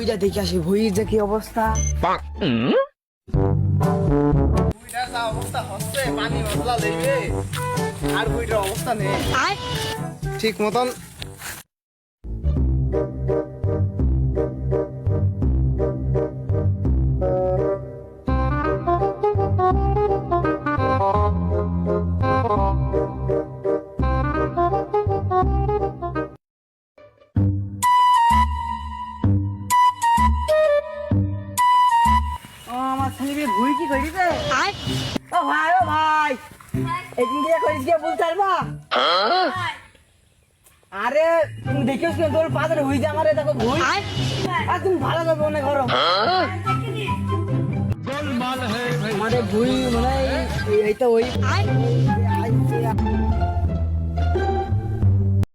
ভুইটা দেখে আসি, ভুইয়ের যে কি অবস্থা। বুইটার যা অবস্থা হচ্ছে, পানি মশলা লেগে আর বুইটার অবস্থা নেই ঠিক মতন। আমার ছেলে ভুই কি করিছে? ও ভাই, ও ভাই, এদিন দিয়ে করিস গিয়ে বলতে পারবা? আরে তুমি দেখিস না, তোর পাথর হই যে আমারে দেখো ভুই। আর তুমি ভালো যাবে অনেক গরম। আমাদের ভুই মানে এই তো ওই